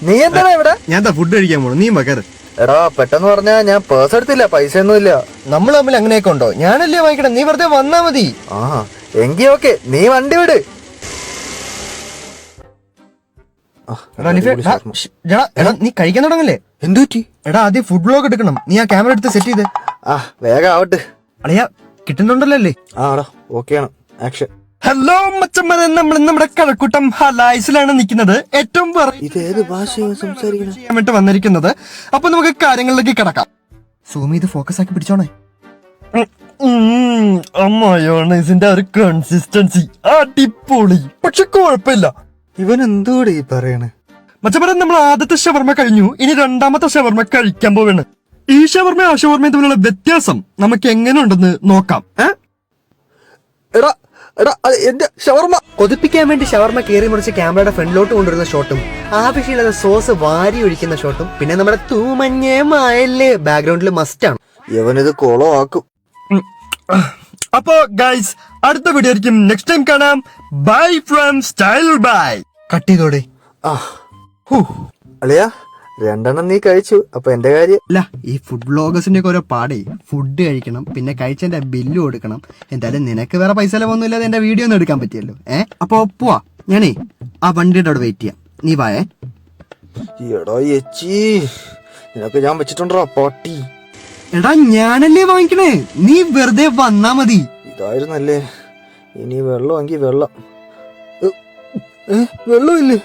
നീ എന്താണ് ഇവിടെ? ഞാൻ ഫുഡ് കഴിക്കാൻ പോണു, നീ മകർ. എടാ പെട്ടെന്ന് പറഞ്ഞാ ഞാൻ പേഴ്സ് എടുത്തില്ല, പൈസ ഒന്നും ഇല്ല. നമ്മൾ തമ്മിൽ അങ്ങനെയൊക്കെ ഉണ്ടോ? ഞാനല്ലേ വാങ്ങിക്കണം, നീ വെറുതെ വന്നാ മതി. ആ എങ്കി ഓക്കെ, നീ വണ്ടി വിട്. നീ കഴിക്കാൻ തുടങ്ങല്ലേ? എന്തു പറ്റി? എടാ ആദ്യം ഫുഡ് വ്ലോഗ് എടുക്കണം, നീ ആ ക്യാമറ എടുത്ത് സെറ്റ് ചെയ്ത്. വേഗം ആവട്ടെ. അളിയാ കിട്ടുന്നുണ്ടല്ലോ? ഓക്കെയാണ്. ആക്ഷൻ. ഹലോ മച്ചന്മാരെ, നമ്മൾ നമ്മുടെ കഴക്കൂട്ടം ഹലായിസിലാണ് നിൽക്കുന്നത്. ഏറ്റവും ഇതേത് ഭാഷയാണ് സംസാരിക്കുന്നത് ചെയ്യാൻ വേണ്ടി വന്നിരിക്കുന്നത്. അപ്പൊ നമുക്ക് കാര്യങ്ങളിലേക്ക് കിടക്കാം. സൂം ചെയ്ത് ഫോക്കസ് ആക്കി പിടിച്ചോണേ. മയോണൈസിന്റെ ഒരു കൺസിസ്റ്റൻസി അടിപൊളി, പക്ഷെ കുഴപ്പമില്ല. ഇവൻ എന്തോടെ ഈ പറയണേ? മച്ചന്മാരെ, നമ്മൾ ആദ്യത്തെ ഷവർമ കഴിഞ്ഞു, ഇനി രണ്ടാമത്തെ ഷവർമ കഴിക്കാൻ പോവാണ്. ഈ ഷവർമ ആ ഷവർമയും തമ്മിലുള്ള വ്യത്യാസം നമുക്ക് എങ്ങനെ ഉണ്ടെന്ന് നോക്കാം. എടാ എടാ എന്റെ ഷവർമ കൊതിപ്പിക്കാൻ വേണ്ടി ഷവർമ കീറി മുറിച്ച് ക്യാമറയുടെ ഫ്രണ്ടിലോട്ട് കൊണ്ടുവരുന്ന ഷോട്ടും ആവശ്യമില്ലാത്ത സോസ് വാരി ഒഴിക്കുന്ന ഷോട്ടും പിന്നെ നമ്മുടെ തൂമഞ്ഞേ മായല്ലേ ബാക്ക്ഗ്രൗണ്ടിൽ മസ്റ്റാണ്. ഇവനിത് കോളോ ആക്കും. അപ്പോ ഗൈസ്, അടുത്ത വീഡിയോ ആയിരിക്കും. നെക്സ്റ്റ് ടൈം കാണാം. Bye from style bye. Cut ചെയ്തോടെ. അളിയാ രണ്ടെണ്ണം നീ കഴിച്ചു, അപ്പൊ എന്റെ കാര്യം അല്ല. ഈ ഫുഡ് വ്ളോഗേഴ്സിന്റെ ഒക്കെ ഓരോ പാടേ, ഫുഡ് കഴിക്കണം, പിന്നെ കഴിച്ചതിന്റെ ബില്ല് കൊടുക്കണം. എന്തായാലും നിനക്ക് വേറെ പൈസ ഒന്നും ഇല്ലാതെ എന്റെ വീഡിയോ ഒന്നും എടുക്കാൻ പറ്റിയല്ലോ. അപ്പൊ പോവാ. ഞാനേ ആ വണ്ടിയുടെ അവിടെ വെയിറ്റ് ചെയ്യാം, നീ വായേ. എടാ ചേച്ചി, നിനക്ക് ഞാൻ വെച്ചിട്ടുണ്ടോ പാട്ടി? എടാ ഞാനല്ലേ വാങ്ങിക്കണേ, നീ വെറുതെ വന്നാ മതി. ഇതായിരുന്നല്ലേ. ഇനി വെള്ളം എങ്കിൽ വെള്ളം. വെള്ളമില്ലേ?